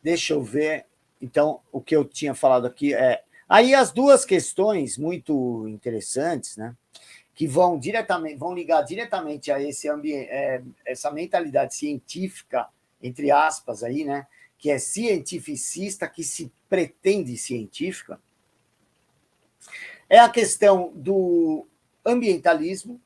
Deixa eu ver. Então, o que eu tinha falado aqui é... Aí as duas questões muito interessantes, né? Que vão ligar diretamente a esse ambiente, essa mentalidade científica, entre aspas, aí, né? Que é cientificista, que se pretende científica, é a questão do ambientalismo,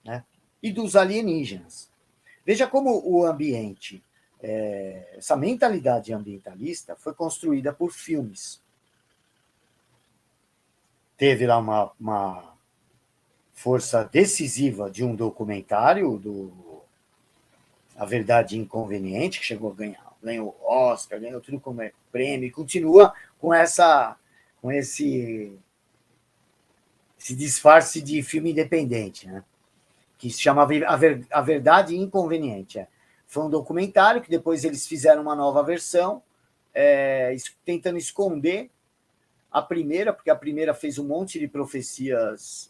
né, e dos alienígenas. Veja como o ambiente, essa mentalidade ambientalista foi construída por filmes. Teve lá uma força decisiva de um documentário do A Verdade Inconveniente, que chegou a ganhou Oscar, ganhou tudo como prêmio, e continua com esse disfarce de filme independente, né? Que se chamava A Verdade Inconveniente. Foi um documentário que depois eles fizeram uma nova versão, tentando esconder a primeira, porque a primeira fez um monte de profecias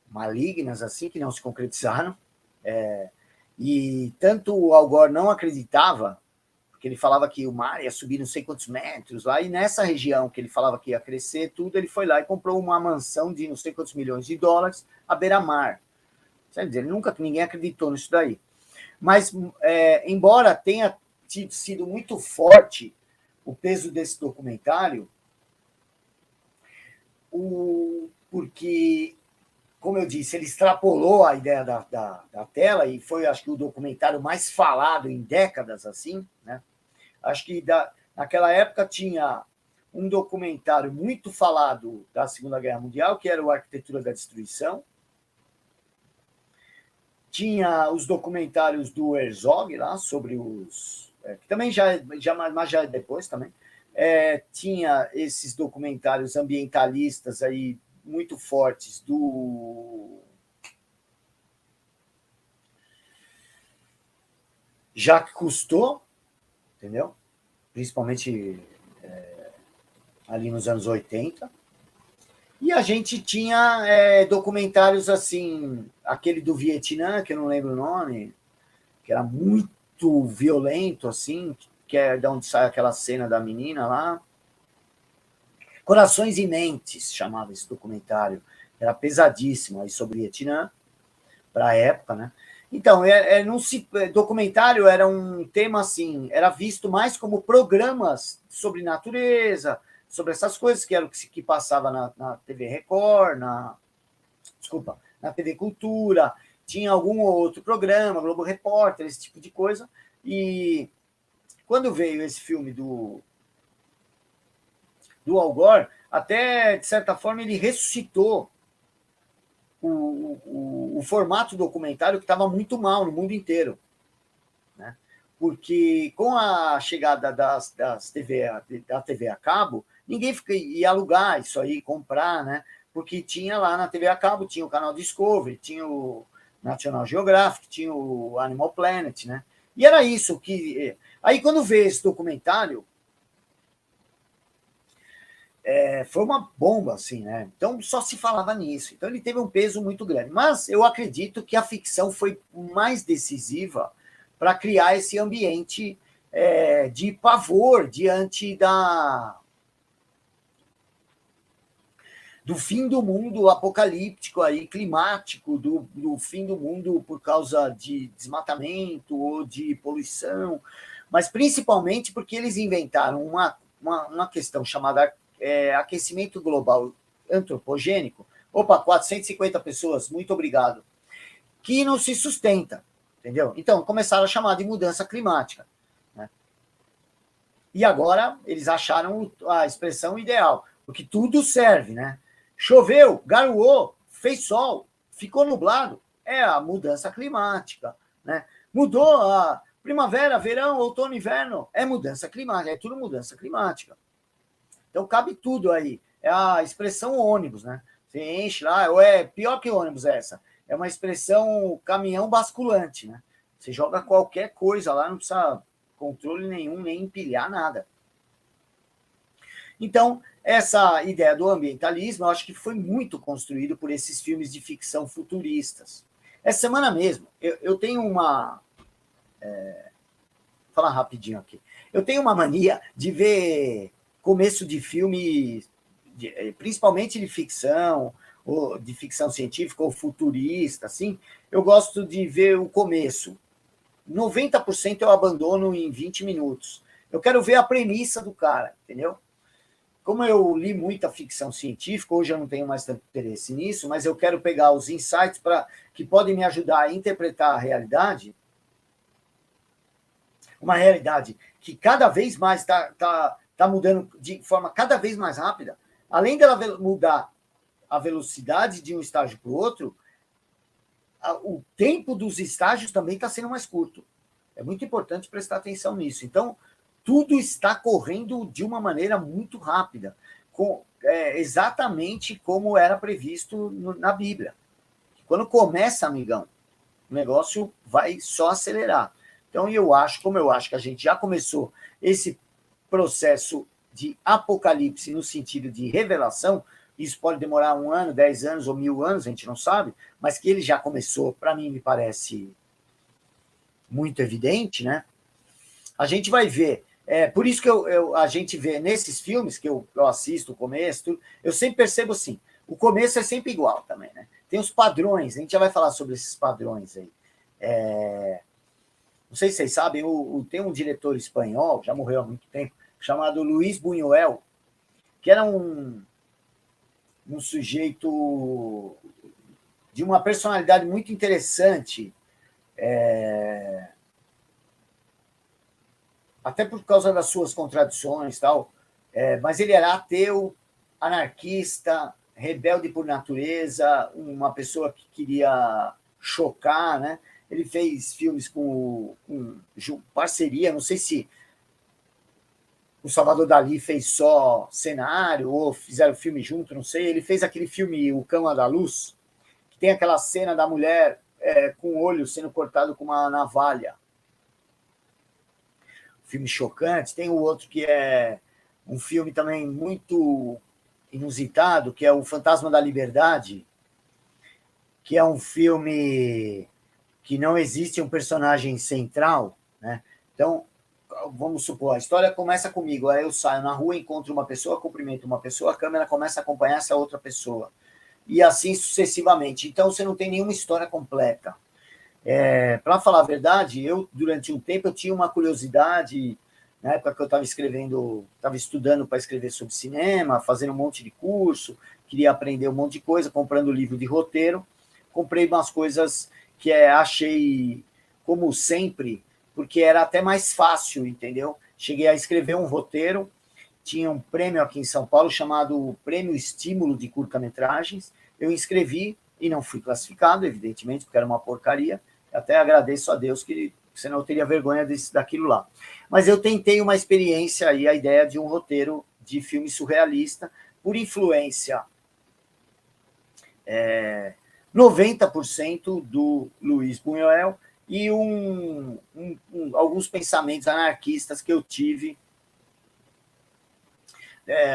malignas, assim, que não se concretizaram. E tanto o Al Gore não acreditava, porque ele falava que o mar ia subir não sei quantos metros lá, e nessa região que ele falava que ia crescer tudo, ele foi lá e comprou uma mansão de não sei quantos milhões de dólares à beira-mar. Ninguém acreditou nisso daí. Mas, embora tenha sido muito forte o peso desse documentário, porque, como eu disse, ele extrapolou a ideia da tela e foi, acho que, o documentário mais falado em décadas, assim, né? Acho que naquela época tinha um documentário muito falado da Segunda Guerra Mundial, que era o Arquitetura da Destruição. Tinha os documentários do Herzog lá sobre os... que também já é depois também. Tinha esses documentários ambientalistas aí muito fortes do Jacques Cousteau, entendeu? Principalmente ali nos anos 80. E a gente tinha documentários assim, aquele do Vietnã, que eu não lembro o nome, que era muito violento, assim, que é de onde sai aquela cena da menina lá. Corações e Mentes, chamava esse documentário. Era pesadíssimo aí sobre o Vietnã, para a época, né? Então, documentário era um tema assim, era visto mais como programas sobre natureza, sobre essas coisas que era o que passava na TV Record, na TV Cultura, tinha algum outro programa, Globo Repórter, esse tipo de coisa. E quando veio esse filme do Al Gore, até, de certa forma, ele ressuscitou o formato documentário que estava muito mal no mundo inteiro, né? Porque com a chegada da TV a cabo, ninguém ia alugar isso aí, comprar, né? Porque tinha lá na TV a cabo, tinha o canal Discovery, tinha o National Geographic, tinha o Animal Planet, né? E era isso que... Aí, quando veio esse documentário, foi uma bomba, assim, né? Então, só se falava nisso. Então, ele teve um peso muito grande. Mas eu acredito que a ficção foi mais decisiva para criar esse ambiente de pavor diante do fim do mundo apocalíptico, aí, climático, do fim do mundo por causa de desmatamento ou de poluição, mas principalmente porque eles inventaram uma questão chamada aquecimento global antropogênico. Opa, 450 pessoas, muito obrigado. Que não se sustenta, entendeu? Então, começaram a chamar de mudança climática, né? E agora eles acharam a expressão ideal, porque tudo serve, né? Choveu, garoou, fez sol, ficou nublado, é a mudança climática, né? Mudou a primavera, verão, outono, inverno, é mudança climática, é tudo mudança climática. Então, cabe tudo aí. É a expressão ônibus, né? Você enche lá, ou pior que ônibus essa. É uma expressão caminhão basculante, né? Você joga qualquer coisa lá, não precisa controle nenhum, nem empilhar nada. Então, essa ideia do ambientalismo, eu acho que foi muito construído por esses filmes de ficção futuristas. Essa semana mesmo, eu tenho falar rapidinho aqui. Eu tenho uma mania de ver começo de filme, principalmente de ficção, ou de ficção científica ou futurista, assim. Eu gosto de ver o começo. 90% eu abandono em 20 minutos. Eu quero ver a premissa do cara, entendeu? Como eu li muita ficção científica, hoje eu não tenho mais tanto interesse nisso, mas eu quero pegar os insights que podem me ajudar a interpretar a realidade, uma realidade que cada vez mais está mudando de forma cada vez mais rápida. Além dela mudar a velocidade de um estágio para o outro, o tempo dos estágios também está sendo mais curto. É muito importante prestar atenção nisso. Então, tudo está correndo de uma maneira muito rápida, exatamente como era previsto na Bíblia. Quando começa, amigão, o negócio vai só acelerar. Então, como eu acho que a gente já começou esse processo de apocalipse no sentido de revelação, isso pode demorar 1 ano, 10 anos ou 1000 anos, a gente não sabe, mas que ele já começou, para mim, me parece muito evidente, né? A gente vai ver. Por isso que a gente vê nesses filmes que eu assisto, o começo, tudo, eu sempre percebo assim, o começo é sempre igual também, né? Tem os padrões, a gente já vai falar sobre esses padrões aí. Não sei se vocês sabem, tem um diretor espanhol, já morreu há muito tempo, chamado Luis Buñuel, que era um sujeito de uma personalidade muito interessante, até por causa das suas contradições, tal, mas ele era ateu, anarquista, rebelde por natureza, uma pessoa que queria chocar, né? Ele fez filmes com parceria, não sei se o Salvador Dalí fez só cenário ou fizeram filme junto, não sei. Ele fez aquele filme O Cão Andaluz, que tem aquela cena da mulher com o olho sendo cortado com uma navalha. Filme chocante. Tem o outro que é um filme também muito inusitado, que é O Fantasma da Liberdade, que é um filme que não existe um personagem central, né? Então, vamos supor, a história começa comigo, aí eu saio na rua, encontro uma pessoa, cumprimento uma pessoa, a câmera começa a acompanhar essa outra pessoa. E assim sucessivamente. Então, você não tem nenhuma história completa. Para falar a verdade, eu, durante um tempo, eu tinha uma curiosidade, na época que eu estava estudando para escrever sobre cinema, fazendo um monte de curso, queria aprender um monte de coisa, comprando livro de roteiro, comprei umas coisas que achei, como sempre, porque era até mais fácil, entendeu? Cheguei a escrever um roteiro, tinha um prêmio aqui em São Paulo chamado Prêmio Estímulo de Curta-Metragens, eu inscrevi e não fui classificado, evidentemente, porque era uma porcaria, até agradeço a Deus, que senão eu teria vergonha daquilo lá. Mas eu tentei uma experiência aí, a ideia de um roteiro de filme surrealista, por influência 90% do Luis Buñuel e alguns pensamentos anarquistas que eu tive.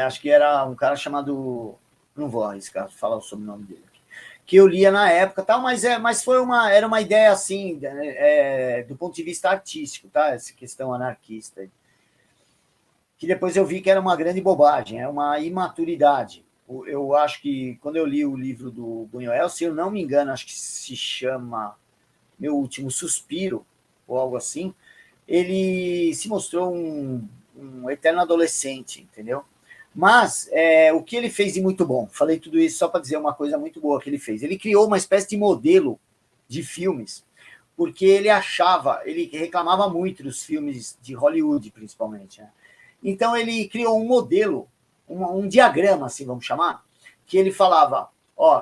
Acho que era um cara chamado... Não vou arriscar falar o sobrenome dele aqui. Que eu lia na época, tal, mas era uma ideia assim, do ponto de vista artístico, tá? Essa questão anarquista. Que depois eu vi que era uma grande bobagem, é uma imaturidade. Eu acho que, quando eu li o livro do Buñuel, se eu não me engano, acho que se chama Meu Último Suspiro, ou algo assim, ele se mostrou um eterno adolescente, entendeu? Mas o que ele fez de muito bom, falei tudo isso só para dizer uma coisa muito boa que ele fez. Ele criou uma espécie de modelo de filmes, porque ele reclamava muito dos filmes de Hollywood, principalmente, né? Então, ele criou um modelo, um diagrama, assim, vamos chamar, que ele falava,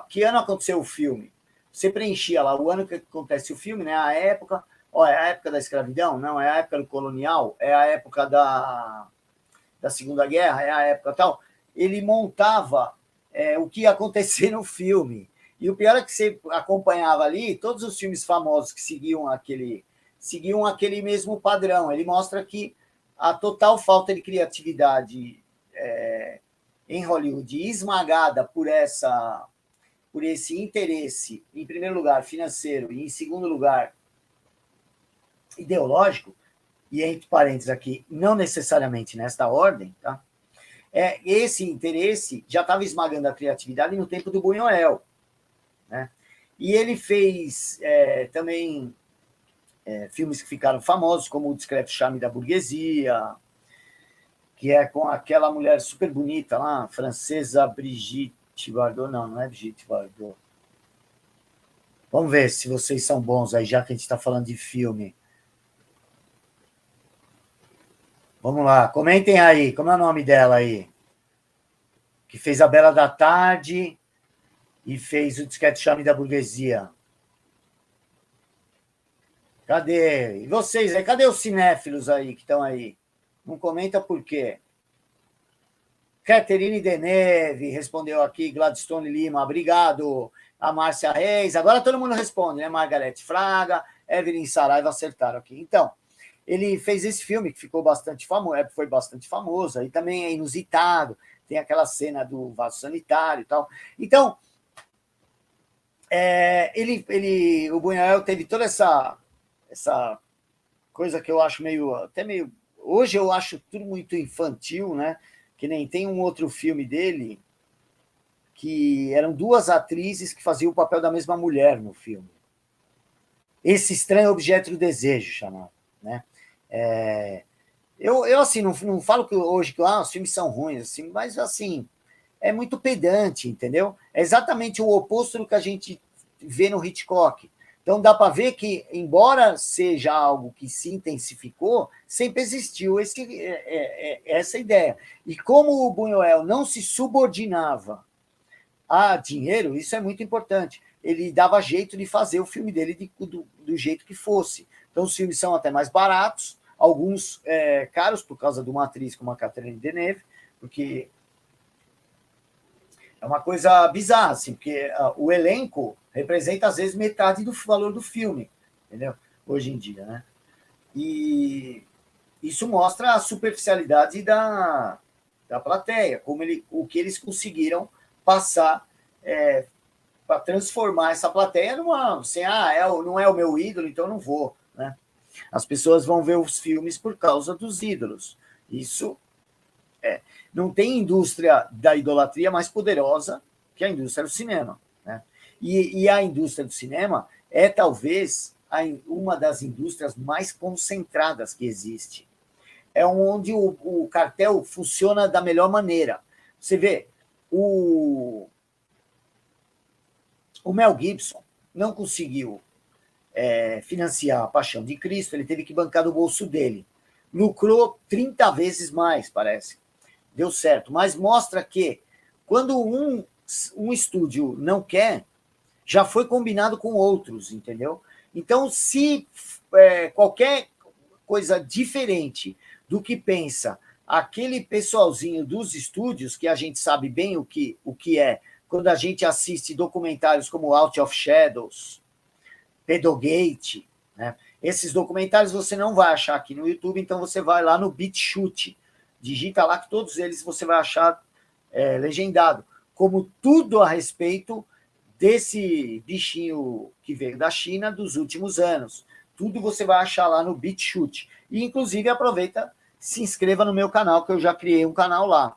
que ano aconteceu o filme? Você preenchia lá o ano que acontece o filme, né? A época, é a época da escravidão? Não, é a época do colonial? É a época da Segunda Guerra? É a época tal? Ele montava o que ia acontecer no filme. E o pior é que você acompanhava ali, todos os filmes famosos que seguiam aquele mesmo padrão. Ele mostra que a total falta de criatividade em Hollywood, esmagada por esse interesse, em primeiro lugar, financeiro, e em segundo lugar, ideológico, e entre parênteses aqui, não necessariamente nesta ordem, tá? Esse interesse já estava esmagando a criatividade no tempo do Buñuel, né? E ele fez também filmes que ficaram famosos, como O Discreto Charme da Burguesia, que é com aquela mulher super bonita lá, francesa, Brigitte Bardot. Não é Brigitte Bardot. Vamos ver se vocês são bons aí, já que a gente está falando de filme. Vamos lá, comentem aí, como é o nome dela aí? Que fez A Bela da Tarde e fez O Discreto Charme da Burguesia. Cadê? E vocês aí? Cadê os cinéfilos aí que estão aí? Não comenta por quê. Catherine Deneuve respondeu aqui, Gladstone Lima, obrigado. A Márcia Reis, agora todo mundo responde, né? Margarete Fraga, Evelyn Saraiva acertaram aqui. Então, ele fez esse filme que ficou bastante famoso, foi bastante famoso, aí também é inusitado, tem aquela cena do vaso sanitário e tal. Então, o Buñuel teve toda essa coisa que eu acho até meio... Hoje eu acho tudo muito infantil, né? Que nem tem um outro filme dele que eram duas atrizes que faziam o papel da mesma mulher no filme. Esse Estranho Objeto do Desejo, chamado, né? Eu assim, não falo que hoje que os filmes são ruins, assim, mas assim, é muito pedante, entendeu? É exatamente o oposto do que a gente vê no Hitchcock. Então dá para ver que, embora seja algo que se intensificou, sempre existiu essa ideia. E como o Buñuel não se subordinava a dinheiro, isso é muito importante. Ele dava jeito de fazer o filme dele do jeito que fosse. Então os filmes são até mais baratos, alguns caros por causa de uma atriz como a Catherine Deneuve, porque é uma coisa bizarra, assim, porque o elenco representa, às vezes, metade do valor do filme, entendeu? Hoje em dia, né? E isso mostra a superficialidade da plateia, o que eles conseguiram passar para transformar essa plateia numa... Assim, não é o meu ídolo, então eu não vou, né? As pessoas vão ver os filmes por causa dos ídolos. Isso não tem indústria da idolatria mais poderosa que a indústria do cinema, né? E a indústria do cinema é talvez uma das indústrias mais concentradas que existe. É onde o cartel funciona da melhor maneira. Você vê, o Mel Gibson não conseguiu financiar A Paixão de Cristo, ele teve que bancar do bolso dele. Lucrou 30 vezes mais, parece. Deu certo, mas mostra que quando um estúdio não quer, já foi combinado com outros, entendeu? Então, se qualquer coisa diferente do que pensa aquele pessoalzinho dos estúdios, que a gente sabe bem o que é, quando a gente assiste documentários como Out of Shadows, Pedogate, né? Esses documentários você não vai achar aqui no YouTube, então você vai lá no BitChute, digita lá que todos eles você vai achar legendado, como tudo a respeito desse bichinho que veio da China dos últimos anos. Tudo você vai achar lá no BitChute. E, inclusive, aproveita, se inscreva no meu canal, que eu já criei um canal lá.